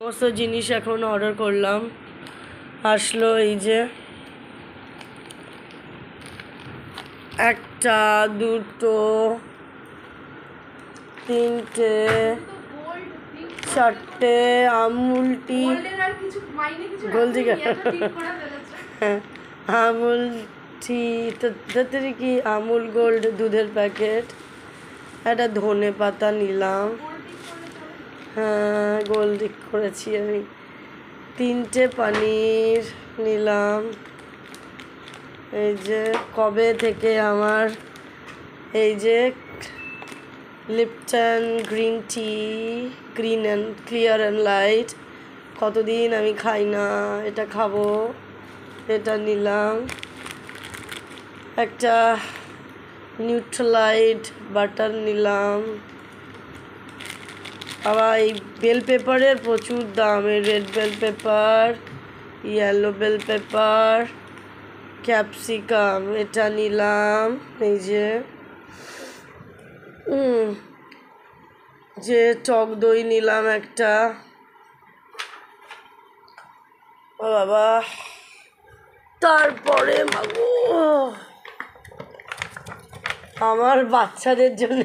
সমস্ত জিনিস এখন অর্ডার করলাম, আসলো এই যে একটা, দুটো, তিনটে, চারটে আমুল টি, আমুল টি তাড়াতাড়ি কি আমুল গোল্ড দুধের প্যাকেট, একটা ধনে পাতা নিলাম, হ্যাঁ গোল্ড করেছি আমি, তিনটে পনির নিলাম। এই যে কবে থেকে আমার এই যে Lipton green tea, green and clear and light, কতদিন আমি খাই না, এটা খাবো, এটা নিলাম। একটা নিউট্রালাইট বাটার নিলাম। আবার এই বেল পেপারের প্রচুর দাম, এই red bell pepper, yellow bell pepper, capsicum, এটা নিলাম। এই যে টক দই নিলাম একটা। ও বাবা, তারপরে মাগো আমার বাচ্চাদের জন্য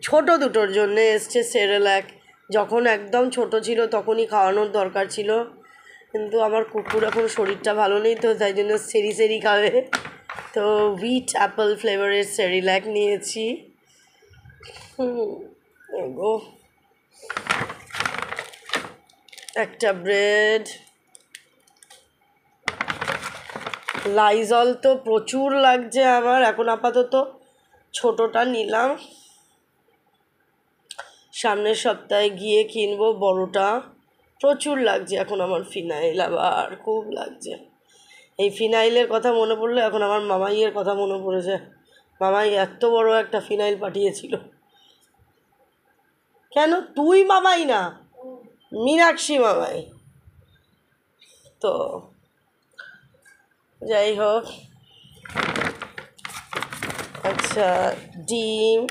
ছোট দুটোর জন্য এসছে সেরেল্যাক। যখন একদম ছোট ছিল তখনই খাওয়ানোর দরকার ছিল, কিন্তু আমার কুকুর এখন শরীরটা ভালো নেই, তো তাই জন্য সেরি খাবে, তো হুইট অ্যাপেল ফ্লেভারের সেরিল্যাক নিয়েছি। এগো একটা ব্রেড, লাইজল তো প্রচুর লাগছে আমার, এখন আপাতত ছোটোটা নিলাম, সামনের সপ্তাহে গিয়ে কিনবো বড়টা। প্রচুর লাগছে এখন আমার ফিনাইল, আবার খুব লাগছে। এই ফিনাইলের কথা মনে পড়লে এখন আমার মামাইয়ের কথা মনে পড়েছে। মামাই এত বড় একটা ফিনাইল পাঠিয়েছিল। কেন তুই মামাই না, মীনাক্ষী মামাই। তো যাই হোক, আচ্ছা ডিম,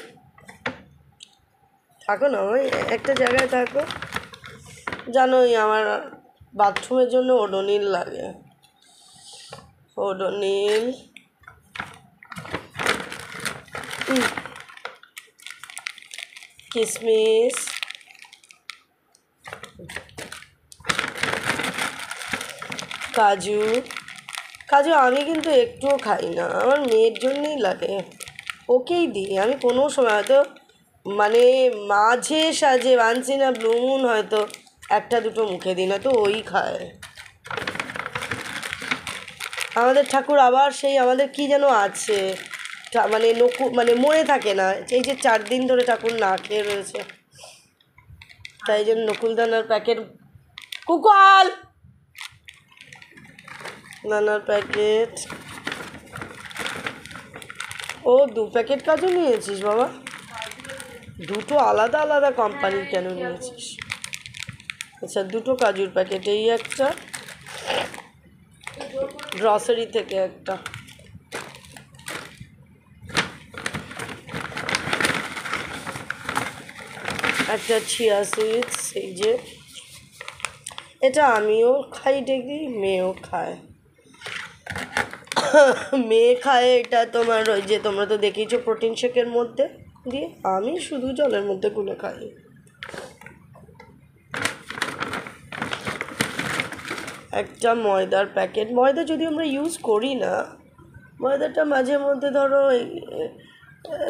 থাকো না ওই একটা জায়গায় থাকো। জানোই আমার বাথরুমের জন্য ওডোনিল লাগে, ওডোনিল। কিশমিশ, কাজু, কাজু আমি কিন্তু একটুও খাই না, আমার মেয়ের জন্যই লাগে, ওকেই দিই আমি। কোনো সময় হয়তো মানে মাঝে সাঝে once in a blue moon হয়তো একটা দুটো মুখে দিই, না তো ওই খায়। আমাদের ঠাকুর আবার সেই আমাদের কি যেন আছে, মানে মানে মনে থাকে না, এই যে 4 দিন ধরে ঠাকুর না খেয়ে রয়েছে, তাই জন্য নকুলদানার প্যাকেট, কুকাল দানার প্যাকেট। ও 2 প্যাকেট কাজু নিয়েছিস বাবা, দুটো আলাদা আলাদা কোম্পানির কেন নিয়েছিস? আচ্ছা 2টো কাজুর প্যাকেট, এই একটা, গ্রসারি থেকে একটা, একটা চিয়া সিডস, এই যে এটা আমিও খাই দেখি, মেয়েও খায়। মেয়ে খায় এটা তোমার ওই যে তোমরা তো দেখেইছো প্রোটিন শেকের মধ্যে দিয়ে, আমি শুধু জলের মধ্যে গুলে খাই। একটা ময়দার প্যাকেট, ময়দা যদি আমরা ইউজ করি না, ময়দাটা মাঝে মধ্যে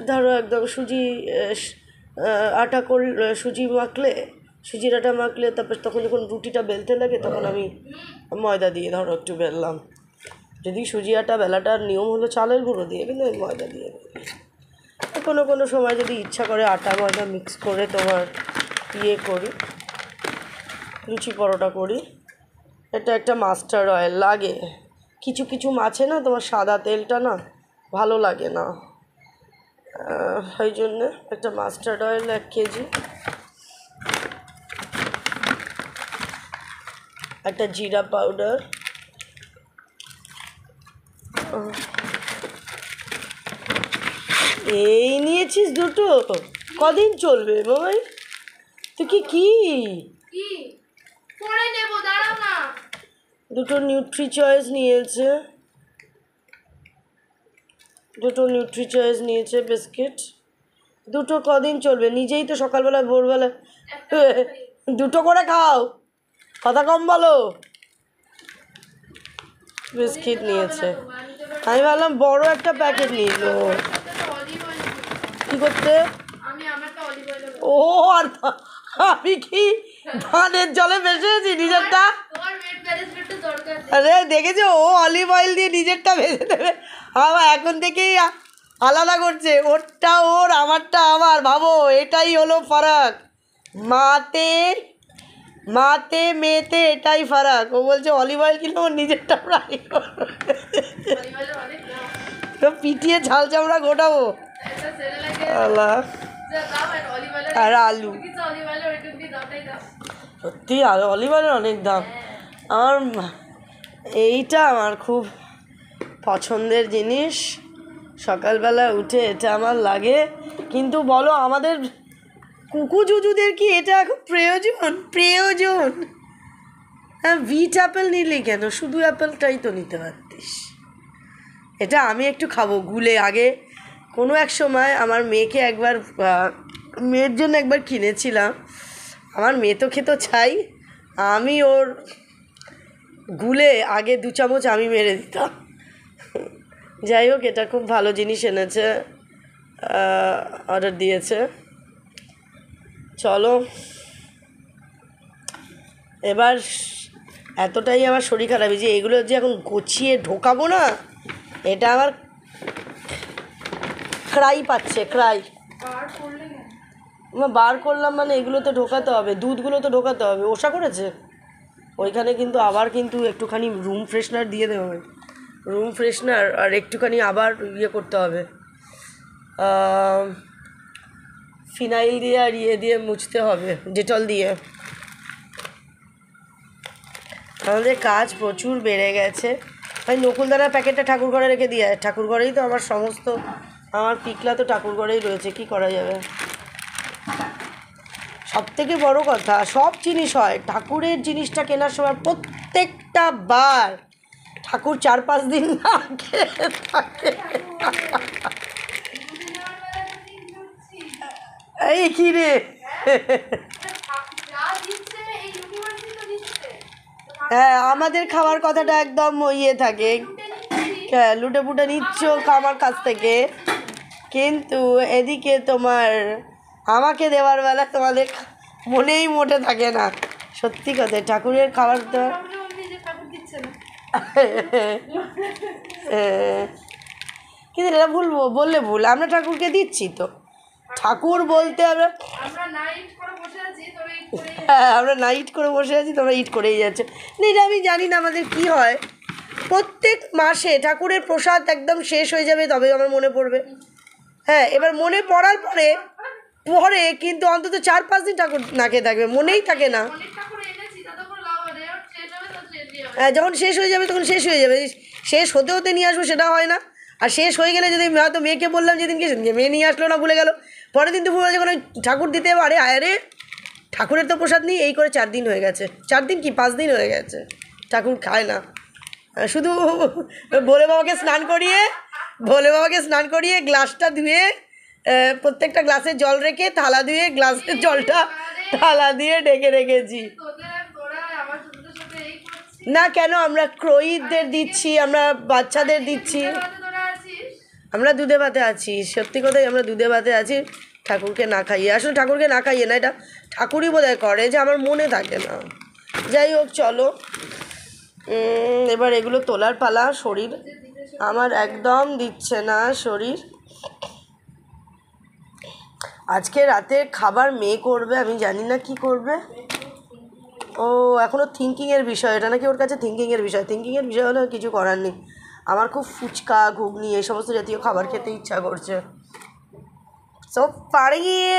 ধরো একদম সুজি আটা সুজি মাখলে, সুজির আটা মাখলে তারপর তখন যখন রুটিটা বেলতে লাগে তখন আমি ময়দা দিয়ে ধরো একটু বেললাম। যদি সুজি আটা বেলাটার নিয়ম হলো চালের গুঁড়ো দিয়ে, কিন্তু আমি ময়দা দিয়ে কোনো সময় যদি ইচ্ছা করে আটা ময়দা মিক্স করে তোমার করি, লুচি পরোটা করি। এটা একটা মাস্টার্ড অয়েল লাগে, কিছু কিছু মাছে না তোমার সাদা তেলটা না ভালো লাগে না, ওই জন্যে একটা মাস্টার্ড অয়েল 1 কেজি, একটা জিরা পাউডার, এই নিয়েছিস 2টো, কদিন চলবে বাবাই? তুই কি কি কি পরে নেব, দাঁড়াও না। দুটো নিউট্রি চয়েস নিয়েছে, বিস্কিট। দুটো কদিন চলবে? নিজেই তো সকালবেলা ভোরবেলা দুটো করে খাও, কথা কম বলো। বিস্কিট নিয়েছে, আমি ভাবলাম বড় একটা প্যাকেট নিল। কি করতে? ও আর আমি কি ধানের জলে ভেসেছি নিজেরটা? আরে দেখেছো, ও অলিভ অয়েল দিয়ে নিজেরটা ভেজে দেবে, আমার এখন থেকেই আলাদা করছে, ওরটা ওর আমারটা আমার। ভাবো, এটাই হলো ফারাক, মাতে মেয়েতে এটাই ফারাক। ও বলছে অলিভ অয়েল কিনে ওর নিজেরটা ফ্রাই তো পিটিয়ে ঝাল চামড়া গোটাবো। আল্লাহ, আর আলু সত্যি অলিভ অয়েলের অনেক দাম। এইটা আমার খুব পছন্দের জিনিস, সকালবেলা উঠে এটা আমার লাগে। কিন্তু বলো, আমাদের কুকু জুজুদের কি এটা এখন প্রয়োজন? হ্যাঁ, ভিট অ্যাপেল নিলি কেন? শুধু অ্যাপেলটাই তো নিতে পারতিস। এটা আমি একটু খাবো গুলে। আগে কোনো এক সময় আমার মেয়েকে একবার, মেয়ের জন্য একবার কিনেছিলাম। আমার মেয়ে তো খেতে চাই, আমি ওর গুলে আগে 2 চামচ আমি মেরে দিতাম। যাই হোক, এটা খুব ভালো জিনিস এনেছে, অর্ডার দিয়েছে। চলো, এবার এতটাই আমার শরীর খারাপ যে এগুলো যে এখন গুছিয়ে ঢোকাবো না, এটা আমার ক্রাই পাচ্ছে। বার করলাম মানে এগুলো তো ঢোকাতে হবে, দুধগুলো তো ঢোকাতে হবে। ওষা করেছে ওইখানে, কিন্তু আবার কিন্তু একটুখানি রুম ফ্রেশনার দিয়ে দেওয়া হবে, রুম ফ্রেশনার, আর একটুখানি আবার ইয়ে করতে হবে, ফিনাইল দিয়ে আর ইয়ে দিয়ে মুছতে হবে, ডেটল দিয়ে। আমাদের কাজ প্রচুর বেড়ে গেছে। ভাই, নকুলদানার প্যাকেটটা ঠাকুর ঘরে রেখে দিয়ে, ঠাকুর ঘরেই তো আমার সমস্ত, আমার পিকলা তো ঠাকুর ঘরেই রয়েছে, কি করা যাবে। সব থেকে বড় কথা, সব জিনিস হয় ঠাকুরের জিনিসটা কেনার সময় প্রত্যেকটা বার ঠাকুর 4-5 দিন না খেয়ে থাকে। এই কি রে, হ্যাঁ, আমাদের খাওয়ার কথাটা একদম ইয়ে থাকে, লুটে পুটে নিচ্ছ আমার কাছ থেকে, কিন্তু এদিকে তোমার আমাকে দেওয়ার বেলা তোমাদের মনেই মোটে থাকে না। সত্যি কথা, ঠাকুরের খাবার তো কিন্তু এটা বললে ভুল, আমরা ঠাকুরকে দিচ্ছি তো। ঠাকুর বলতে আমরা নাইট করে বসে আছি, তোমরা ইট করেই যাচ্ছে। না, এটা আমি জানি না আমাদের কি হয়, প্রত্যেক মাসে ঠাকুরের প্রসাদ একদম শেষ হয়ে যাবে তবে আমার মনে পড়বে। হ্যাঁ, এবার মনে পড়ার পরে কিন্তু অন্তত 4-5 দিন ঠাকুর না খেয়ে থাকবে, মনেই থাকে না। হ্যাঁ, যখন শেষ হয়ে যাবে তখন শেষ হয়ে যাবে, শেষ হতে হতে নিয়ে আসবো সেটা হয় না। আর শেষ হয়ে গেলে যদি হয়তো মেয়েকে বললাম সেদিনকে মেয়ে নিয়ে আসলো না, ভুলে গেল, পরের দিন দুপুরবেলা যখন ওই ঠাকুর দিতে পারে, আরে ঠাকুরের তো প্রসাদ নেই, এই করে 4 দিন হয়ে গেছে, 4 দিন কি 5 দিন হয়ে গেছে, ঠাকুর খায় না। শুধু ভোলে বাবাকে স্নান করিয়ে গ্লাসটা ধুয়ে, প্রত্যেকটা গ্লাসে জল রেখে থালা ধুয়ে গ্লাসের জলটা থালা দিয়ে ঢেকে রেখেছি। না কেন, আমরা ক্রয়ীদের দিচ্ছি, আমরা বাচ্চাদের দিচ্ছি, আমরা দুধে ভাতে আছি। সত্যি কথাই, আমরা দুধে ভাতে আছি ঠাকুরকে না খাইয়ে। আসলে ঠাকুরকে না খাইয়ে না, এটা ঠাকুরই বোধহয় করে, যে আমার মনে থাকে না। যাই হোক, চলো, এবার এগুলো তোলার পালা। শরীর আমার একদম দিচ্ছে না শরীর। আজকে রাতে খাবার মেয়ে করবে, আমি জানি না কি করবে। ও এখনও থিঙ্কিংয়ের বিষয়, এটা নাকি ওর কাছে থিঙ্কিংয়ের বিষয় হলে কিছু করার নেই। আমার খুব ফুচকা, ঘুগনি এই সমস্ত জাতীয় খাবার খেতে ইচ্ছা করছে। সো পারিয়ে